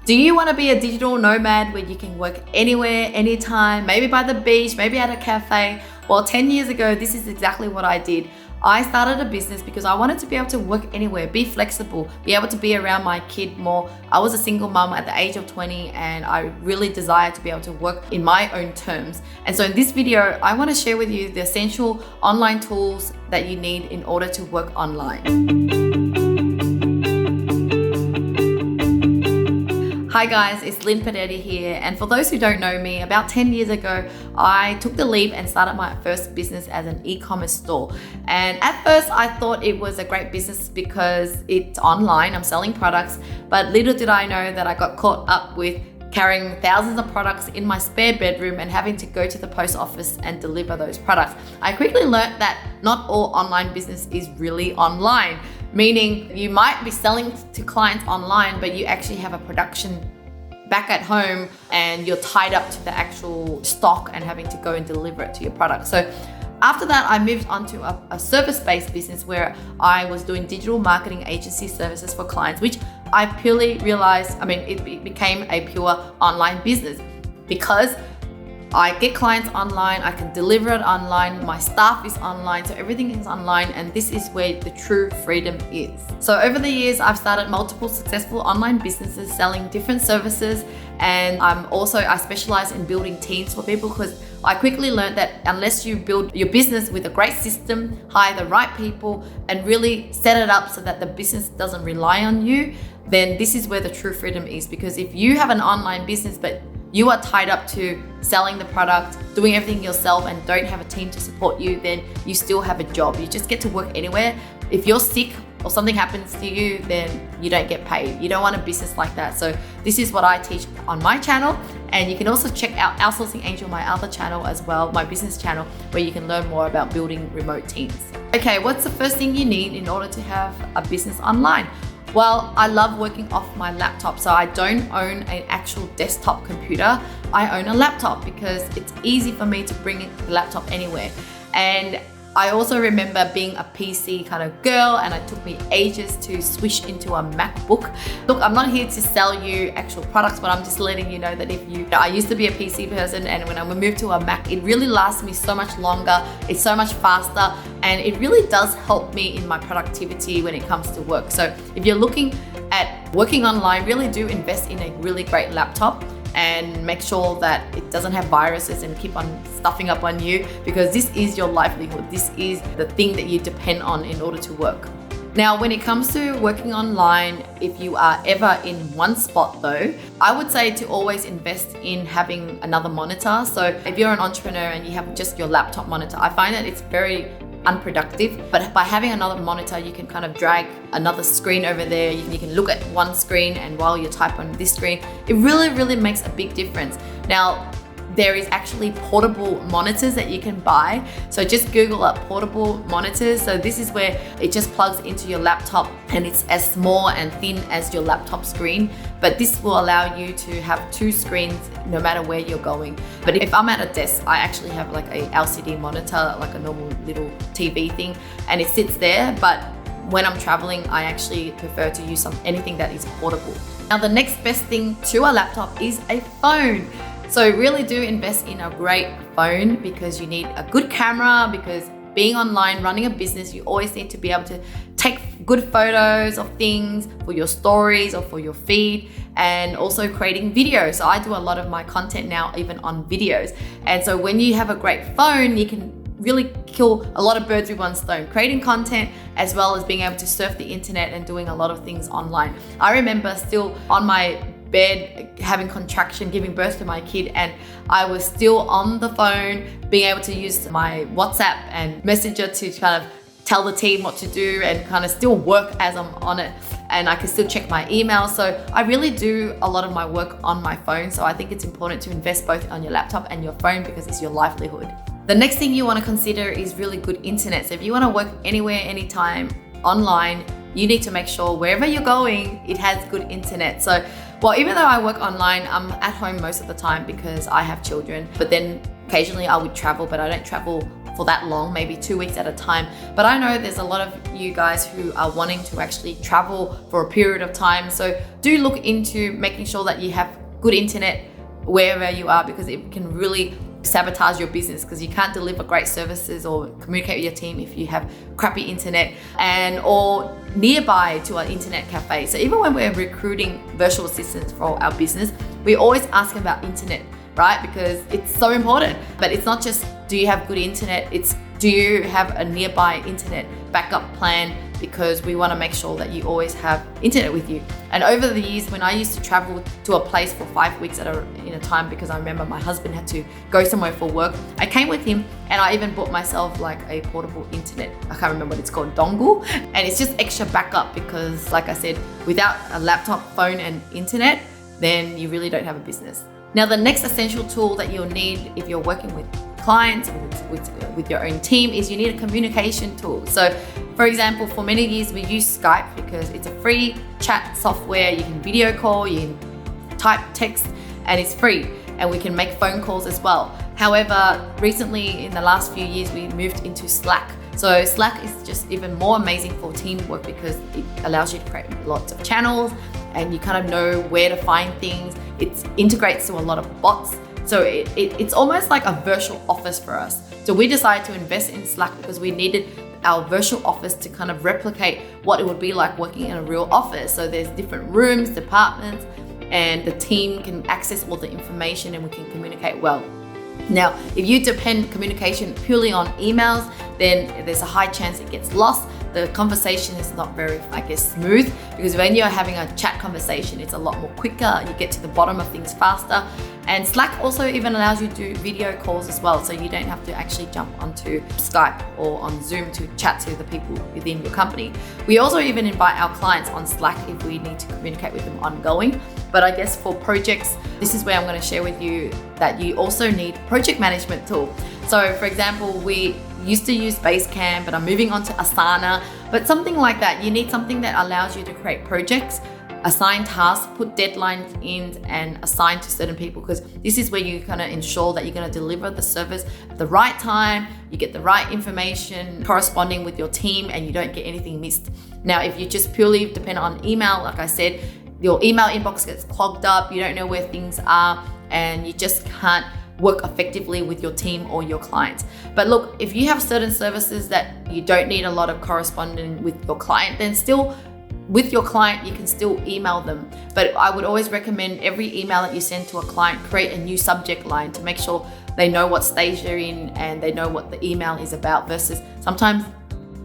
Do you want to be a digital nomad where you can work anywhere, anytime, maybe by the beach, maybe at a cafe? Well, 10 years ago, this is exactly what I did. I started a business because I wanted to be able to work anywhere, be flexible, be able to be around my kid more. I was a single mom at the age of 20 and I really desired to be able to work in my own terms. And so in this video, I want to share with you the essential online tools that you need in order to work online. Hi guys, it's Lynn Padetti here, and for those who don't know me, about 10 years ago, I took the leap and started my first business as an e-commerce store. And at first I thought it was a great business because it's online, I'm selling products, but little did I know that I got caught up with carrying thousands of products in my spare bedroom and having to go to the post office and deliver those products. I quickly learned that not all online business is really online. Meaning you might be selling to clients online, but you actually have a production back at home and you're tied up to the actual stock and having to go and deliver it to your product. So after that, I moved on to a service-based business where I was doing digital marketing agency services for clients, which I purely realized, it became a pure online business because I get clients online, I can deliver it online, my staff is online, so everything is online, and this is where the true freedom is. So over the years, I've started multiple successful online businesses selling different services, and I specialize in building teams for people because I quickly learned that unless you build your business with a great system, hire the right people, and really set it up so that the business doesn't rely on you, then this is where the true freedom is. Because if you have an online business, but you are tied up to selling the product, doing everything yourself, and don't have a team to support you, then you still have a job. You just get to work anywhere. If you're sick or something happens to you, then you don't get paid. You don't want a business like that. So this is what I teach on my channel. And you can also check out Outsourcing Angel, my other channel as well, my business channel, where you can learn more about building remote teams. Okay, what's the first thing you need in order to have a business online? Well, I love working off my laptop, so I don't own an actual desktop computer. I own a laptop because it's easy for me to bring the laptop anywhere. And I also remember being a PC kind of girl, and it took me ages to switch into a MacBook. Look, I'm not here to sell you actual products, but I'm just letting you know that I used to be a PC person, and when I moved to a Mac, it really lasts me so much longer. It's so much faster, and it really does help me in my productivity when it comes to work. So if you're looking at working online, really do invest in a really great laptop and make sure that it doesn't have viruses and keep on stuffing up on you, because this is your livelihood. This is the thing that you depend on in order to work. Now, when it comes to working online, if you are ever in one spot though, I would say to always invest in having another monitor. So if you're an entrepreneur and you have just your laptop monitor, I find that it's very unproductive, but by having another monitor, you can kind of drag another screen over there. You can look at one screen, and while you type on this screen, it really makes a big difference. Now, there is actually portable monitors that you can buy. So just Google up portable monitors. So this is where it just plugs into your laptop and it's as small and thin as your laptop screen. But this will allow you to have two screens no matter where you're going. But if I'm at a desk, I actually have like a LCD monitor, like a normal little TV thing, and it sits there. But when I'm traveling, I actually prefer to use anything that is portable. Now, the next best thing to a laptop is a phone. So really do invest in a great phone because you need a good camera, because being online, running a business, you always need to be able to take good photos of things for your stories or for your feed, and also creating videos. So I do a lot of my content now even on videos. And so when you have a great phone, you can really kill a lot of birds with one stone, creating content as well as being able to surf the internet and doing a lot of things online. I remember still on my bed having contraction, giving birth to my kid, and I was still on the phone being able to use my WhatsApp and Messenger to kind of tell the team what to do and kind of still work as I'm on it, and I can still check my email. So I really do a lot of my work on my phone. So I think it's important to invest both on your laptop and your phone because it's your livelihood. The next thing you want to consider is really good internet. So if you want to work anywhere, anytime online, you need to make sure wherever you're going, it has good internet. So, well, even though I work online, I'm at home most of the time because I have children, but then occasionally I would travel, but I don't travel for that long, maybe 2 weeks at a time. But I know there's a lot of you guys who are wanting to actually travel for a period of time. So do look into making sure that you have good internet wherever you are, because it can really sabotage your business, because you can't deliver great services or communicate with your team if you have crappy internet and or nearby to an internet cafe. So even when we're recruiting virtual assistants for our business, we always ask about internet, right? Because it's so important. But it's not just do you have good internet, it's do you have a nearby internet backup plan, because we want to make sure that you always have internet with you. And over the years, when I used to travel to a place for 5 weeks in a time, because I remember my husband had to go somewhere for work, I came with him, and I even bought myself like a portable internet. I can't remember what it's called, dongle. And it's just extra backup, because like I said, without a laptop, phone and internet, then you really don't have a business. Now, the next essential tool that you'll need if you're working with clients with your own team is you need a communication tool. So for example, for many years we use Skype because it's a free chat software. You can video call, you can type text, and it's free, and we can make phone calls as well. However, recently in the last few years we moved into Slack. So Slack is just even more amazing for teamwork because it allows you to create lots of channels and you kind of know where to find things. It integrates to a lot of bots. So it's almost like a virtual office for us. So we decided to invest in Slack because we needed our virtual office to kind of replicate what it would be like working in a real office. So there's different rooms, departments, and the team can access all the information and we can communicate well. Now, if you depend communication purely on emails, then there's a high chance it gets lost. The conversation is not very, smooth, because when you're having a chat conversation, it's a lot more quicker. You get to the bottom of things faster. And Slack also even allows you to do video calls as well. So you don't have to actually jump onto Skype or on Zoom to chat to the people within your company. We also even invite our clients on Slack if we need to communicate with them ongoing. But I guess for projects, this is where I'm going to share with you that you also need a project management tool. So for example, we used to use Basecamp, but I'm moving on to Asana. But something like that, you need something that allows you to create projects, assign tasks, put deadlines in, and assign to certain people, because this is where you're going to ensure that you're going to deliver the service at the right time, you get the right information corresponding with your team, and you don't get anything missed. Now, if you just purely depend on email, like I said, your email inbox gets clogged up, you don't know where things are, and you just can't work effectively with your team or your clients. But look, if you have certain services that you don't need a lot of corresponding with your client, then still with your client, you can still email them. But I would always recommend every email that you send to a client, create a new subject line to make sure they know what stage they're in and they know what the email is about, versus sometimes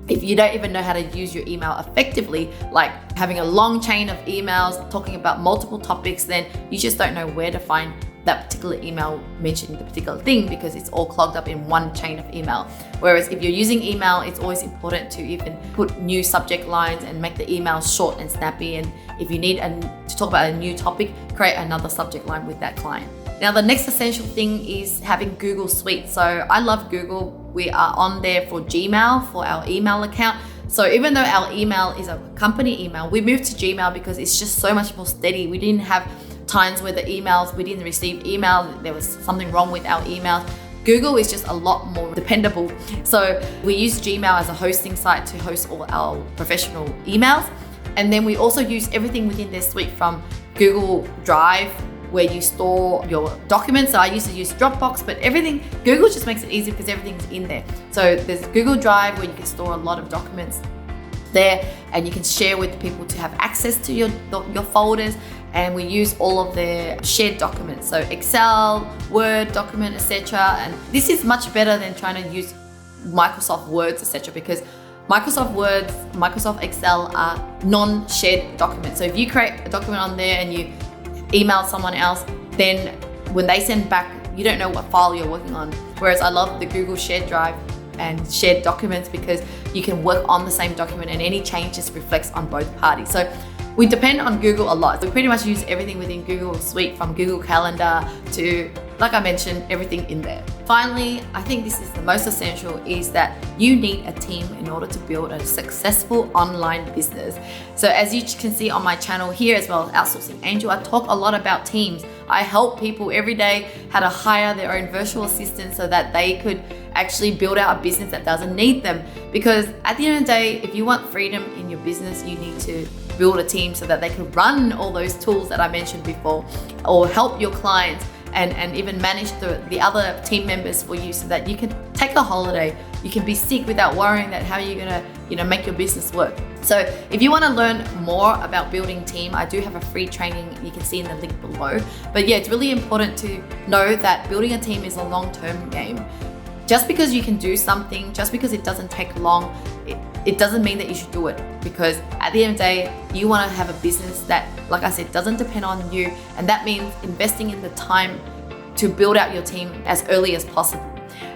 if you don't even know how to use your email effectively, like having a long chain of emails talking about multiple topics, then you just don't know where to find that particular email mentioning the particular thing, because it's all clogged up in one chain of email. Whereas if you're using email, it's always important to even put new subject lines and make the email short and snappy. And if you need to talk about a new topic, create another subject line with that client. Now, the next essential thing is having Google Suite. So I love Google. We are on there for Gmail, for our email account. So even though our email is a company email, we moved to Gmail because it's just so much more steady. We didn't have times where the emails, we didn't receive email, there was something wrong with our emails. Google is just a lot more dependable. So we use Gmail as a hosting site to host all our professional emails. And then we also use everything within their suite, from Google Drive, where you store your documents. So I used to use Dropbox, but everything, Google just makes it easy because everything's in there. So there's Google Drive where you can store a lot of documents there, and you can share with people to have access to your folders. And we use all of their shared documents, so Excel, Word document, etc. And this is much better than trying to use Microsoft Words, etc. because Microsoft Word, Microsoft Excel are non-shared documents. So if you create a document on there and you email someone else, then when they send back, you don't know what file you're working on. Whereas I love the Google Shared Drive and shared documents because you can work on the same document and any changes reflects on both parties. So we depend on Google a lot. We pretty much use everything within Google Suite, from Google Calendar to, like I mentioned, everything in there. Finally, I think this is the most essential, is that you need a team in order to build a successful online business. So as you can see on my channel here as well, Outsourcing Angel, I talk a lot about teams. I help people every day how to hire their own virtual assistant so that they could actually build out a business that doesn't need them. Because at the end of the day, if you want freedom in your business, you need to build a team so that they can run all those tools that I mentioned before, or help your clients and even manage the other team members for you so that you can take a holiday. You can be sick without worrying that how you're gonna make your business work. So if you want to learn more about building team, I do have a free training you can see in the link below. But yeah, it's really important to know that building a team is a long-term game. Just because you can do something, just because it doesn't take long, it doesn't mean that you should do it. Because at the end of the day, you want to have a business that, like I said, doesn't depend on you. And that means investing in the time to build out your team as early as possible.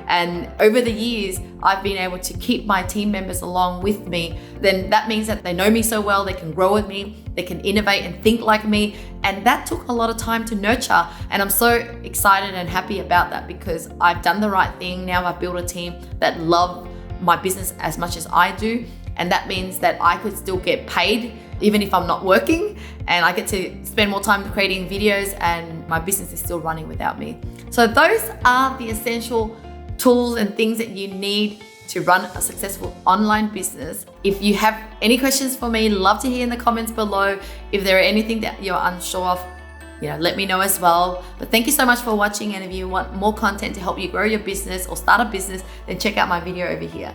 And over the years, I've been able to keep my team members along with me. Then that means that they know me so well, they can grow with me, they can innovate and think like me. And that took a lot of time to nurture. And I'm so excited and happy about that because I've done the right thing. Now I've built a team that love my business as much as I do. And that means that I could still get paid even if I'm not working, and I get to spend more time creating videos and my business is still running without me. So those are the essential tools and things that you need to run a successful online business. If you have any questions for me, love to hear in the comments below. If there are anything that you're unsure of, let me know as well. But thank you so much for watching, and if you want more content to help you grow your business or start a business, then check out my video over here.